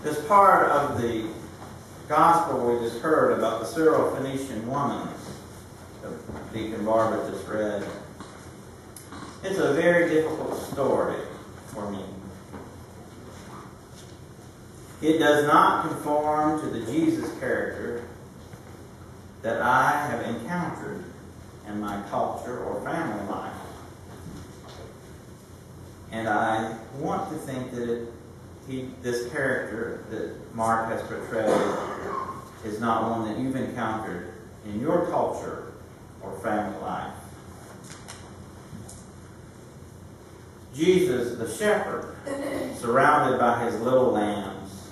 This part of the gospel we just heard about the Syro-Phoenician woman that Deacon Barbara just read, it's a very difficult story for me. It does not conform to the Jesus character that I have encountered in my culture or family life. And I want to think that this character that Mark has portrayed is not one that you've encountered in your culture or family life. Jesus, the shepherd, surrounded by his little lambs,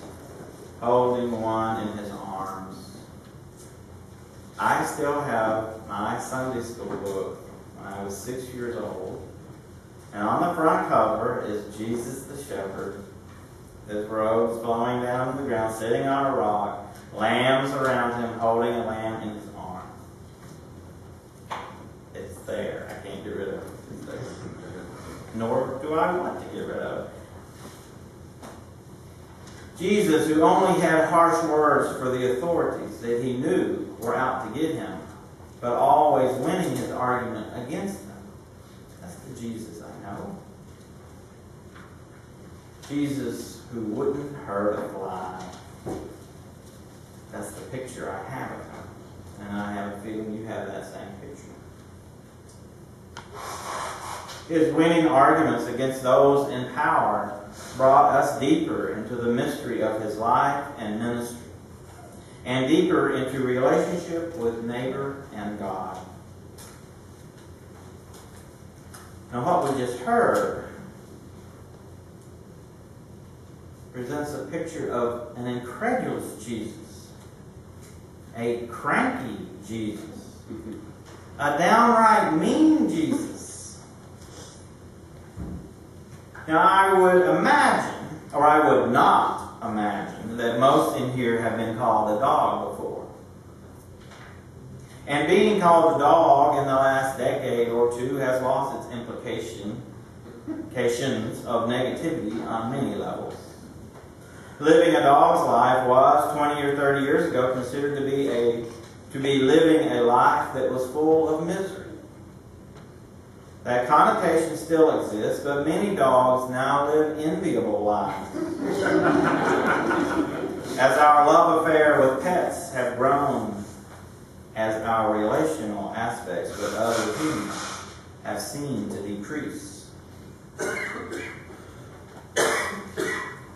holding one in his arms. I still have my Sunday school book when I was 6 years old. And on the front cover is Jesus the shepherd, his robes flowing down to the ground, sitting on a rock, lambs around him, holding a lamb in his arm. It's there. I can't get rid of it. It's there. Nor do I want to get rid of it. Jesus, who only had harsh words for the authorities that he knew were out to get him, but always winning his argument against them. That's the Jesus I know. Jesus who wouldn't hurt a fly. That's the picture I have of him. And I have a feeling you have that same picture. His winning arguments against those in power brought us deeper into the mystery of his life and ministry, and deeper into relationship with neighbor and God. Now what we just heard presents a picture of an incredulous Jesus, a cranky Jesus, a downright mean Jesus. Now I would imagine, or I would not imagine, that most in here have been called a dog before. And being called a dog in the last decade or two has lost its implications of negativity on many levels. Living a dog's life was, 20 or 30 years ago, considered to be living a life that was full of misery. That connotation still exists, but many dogs now live enviable lives. As our love affair with pets have grown, as our relational aspects with other humans have seemed to decrease.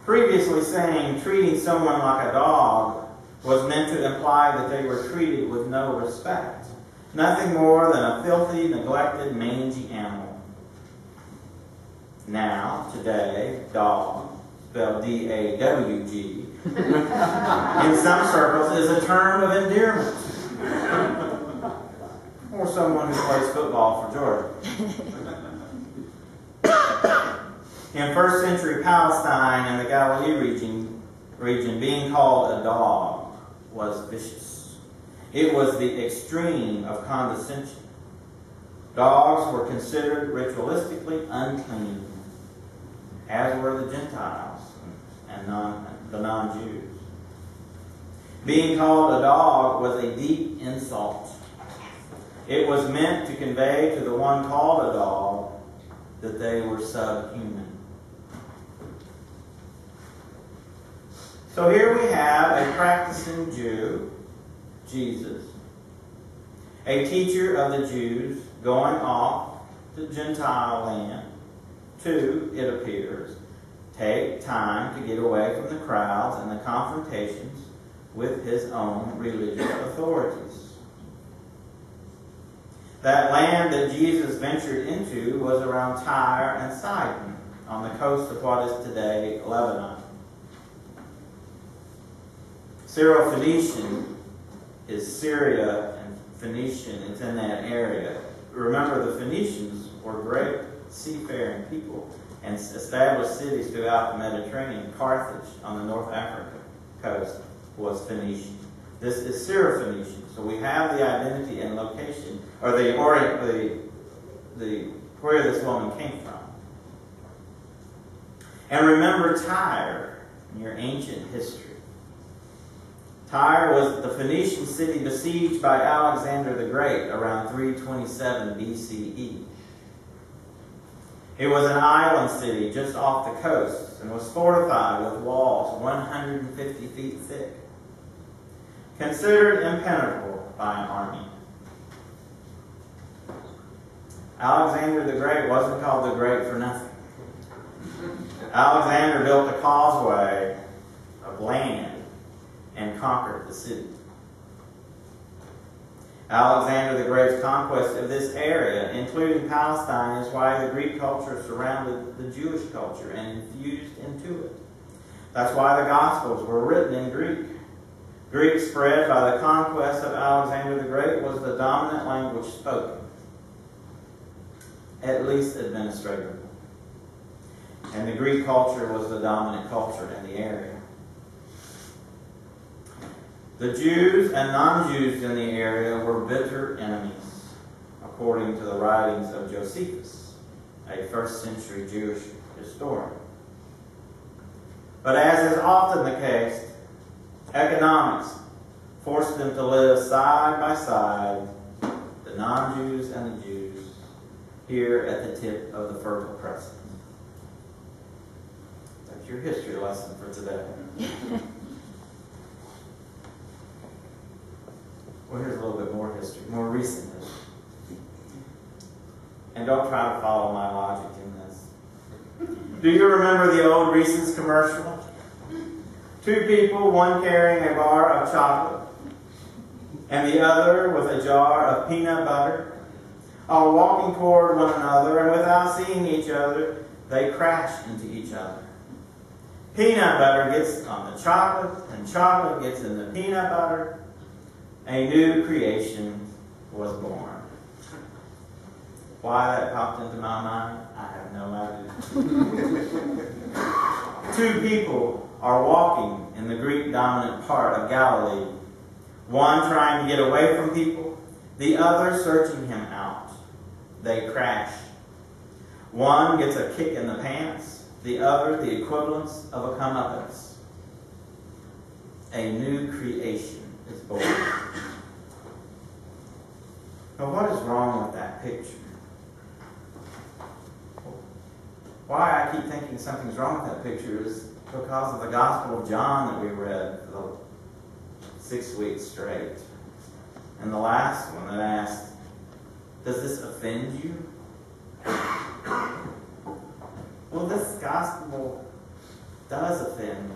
Previously saying treating someone like a dog was meant to imply that they were treated with no respect. Nothing more than a filthy, neglected, mangy animal. Now, today, dog, spelled D-A-W-G, in some circles is a term of endearment. Or someone who plays football for Georgia. In first century Palestine and the Galilee region, being called a dog was vicious. It was the extreme of condescension. Dogs were considered ritualistically unclean, as were the Gentiles and the non-Jews. Being called a dog was a deep insult. It was meant to convey to the one called a dog that they were subhuman. So here we have a practicing Jew, Jesus, a teacher of the Jews, going off to Gentile land to, it appears, take time to get away from the crowds and the confrontations with his own religious authorities. That land that Jesus ventured into was around Tyre and Sidon, on the coast of what is today Lebanon. Syro-Phoenician is Syria, and Phoenician is in that area. Remember, the Phoenicians were great seafaring people and established cities throughout the Mediterranean. Carthage on the North Africa coast was Phoenician. This is Syro-Phoenician. So we have the identity and location, or where this woman came from. And remember Tyre, in your ancient history. Tyre was the Phoenician city besieged by Alexander the Great around 327 BCE. It was an island city just off the coast and was fortified with walls 150 feet thick, considered impenetrable by an army. Alexander the Great wasn't called the Great for nothing. Alexander built a causeway of land and conquered the city. Alexander the Great's conquest of this area, including Palestine, is why the Greek culture surrounded the Jewish culture and infused into it. That's why the Gospels were written in Greek. Greek, spread by the conquest of Alexander the Great, was the dominant language spoken, at least administratively. And the Greek culture was the dominant culture in the area. The Jews and non-Jews in the area were bitter enemies, according to the writings of Josephus, a first-century Jewish historian. But as is often the case, economics forced them to live side by side, the non-Jews and the Jews, here at the tip of the Fertile Crescent. That's your history lesson for today. Well, here's a little bit more history, more recent history. And don't try to follow my logic in this. Do you remember the old Reese's commercial? Two people, one carrying a bar of chocolate, and the other with a jar of peanut butter, all walking toward one another, and without seeing each other, they crash into each other. Peanut butter gets on the chocolate, and chocolate gets in the peanut butter. A new creation was born. Why that popped into my mind, I have no idea. Two people are walking in the Greek-dominant part of Galilee. One trying to get away from people, the other searching him out. They crash. One gets a kick in the pants, the other the equivalence of a comeuppance. A new creation is born. But what is wrong with that picture? Why I keep thinking something's wrong with that picture is because of the Gospel of John that we read for the 6 weeks straight. And the last one that asked, does this offend you? Well, this Gospel does offend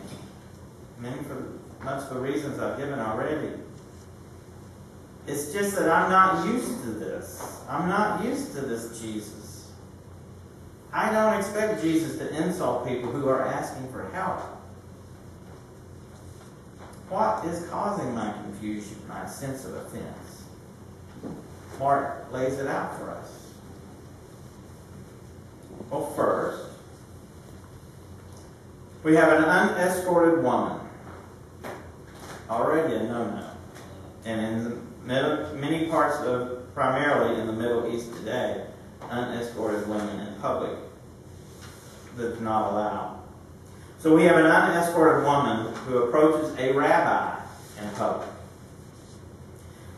me. For much of the reasons I've given already. It's just that I'm not used to this. I'm not used to this Jesus. I don't expect Jesus to insult people who are asking for help. What is causing my confusion, my sense of offense? Mark lays it out for us. Well, first, we have an unescorted woman. Already a no-no. And in many parts of, primarily in the Middle East today, unescorted women in public, that's not allowed. So we have an unescorted woman who approaches a rabbi in public.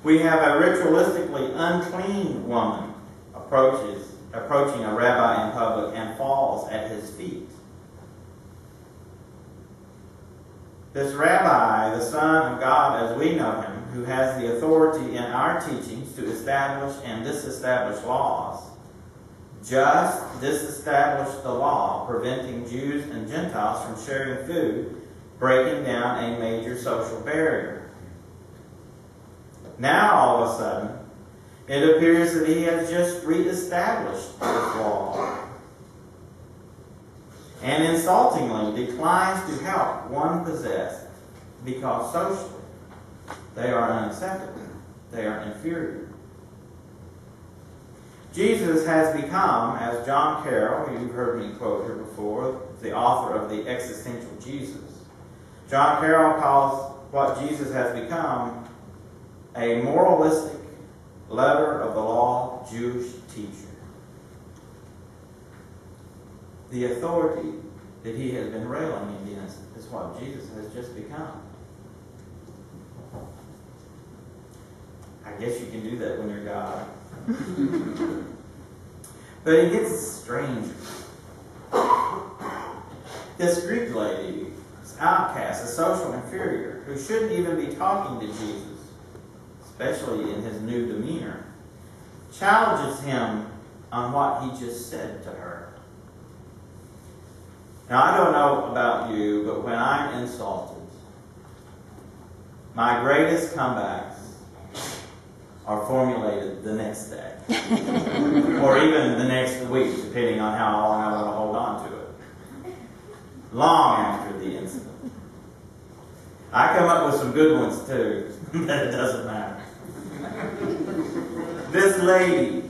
We have a ritualistically unclean woman approaching a rabbi in public and falls at his feet. This rabbi, the Son of God as we know him, who has the authority in our teachings to establish and disestablish laws, just disestablished the law preventing Jews and Gentiles from sharing food, breaking down a major social barrier. Now, all of a sudden, it appears that he has just reestablished this law and insultingly declines to help one possessed because socially they are unacceptable. They are inferior. Jesus has become, as John Carroll, you've heard me quote here before, the author of The Existential Jesus. John Carroll calls what Jesus has become a moralistic, letter-of-the-law Jewish teacher. The authority that he has been railing against is what Jesus has just become. I guess you can do that when you're God. But it gets stranger. This Greek lady, this outcast, a social inferior, who shouldn't even be talking to Jesus, especially in his new demeanor, challenges him on what he just said to her. Now, I don't know about you, but when I'm insulted, my greatest comebacks are formulated the next day. Or even the next week, depending on how long I want to hold on to it. Long after the incident. I come up with some good ones too, but it doesn't matter. This lady,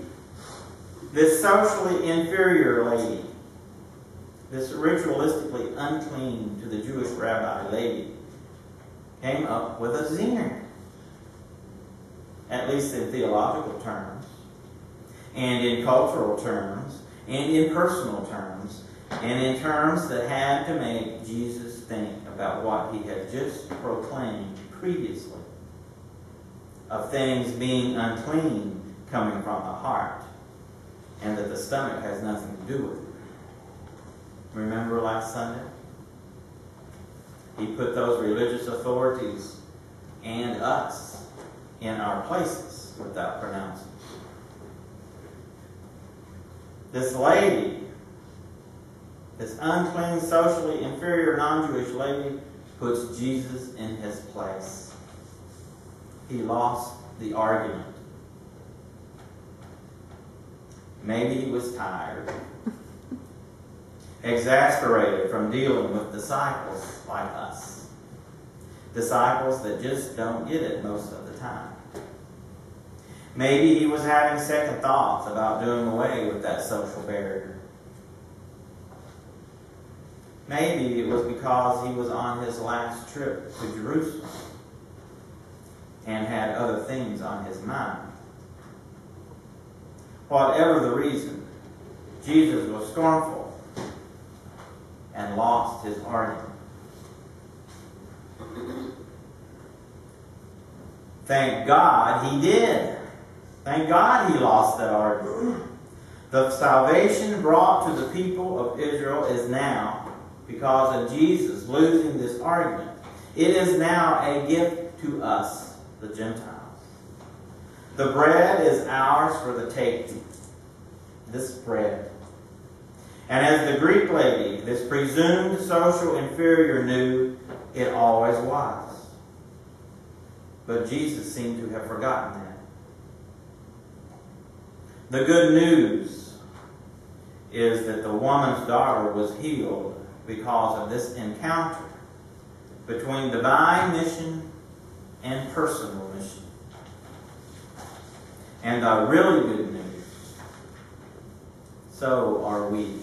this socially inferior lady, this ritualistically unclean to the Jewish rabbi lady, came up with a zinger. At least in theological terms, and in cultural terms, and in personal terms, and in terms that had to make Jesus think about what he had just proclaimed previously of things being unclean coming from the heart, and that the stomach has nothing to do with it. Remember last Sunday? He put those religious authorities and us in our places without pronouncing. This lady, this unclean, socially inferior, non-Jewish lady, puts Jesus in his place. He lost the argument. Maybe he was tired, exasperated from dealing with disciples like us. Disciples that just don't get it most of the time. Maybe he was having second thoughts about doing away with that social barrier. Maybe it was because he was on his last trip to Jerusalem and had other things on his mind. Whatever the reason, Jesus was scornful and lost his argument. Thank God he did. Thank God he lost that argument. The salvation brought to the people of Israel is now because of Jesus losing this argument. It is now a gift to us, the Gentiles. The bread is ours for the taking. This bread. And as the Greek lady, this presumed social inferior, knew, it always was. But Jesus seemed to have forgotten that. The good news is that the woman's daughter was healed because of this encounter between divine mission and personal mission. And the really good news, so are we healed.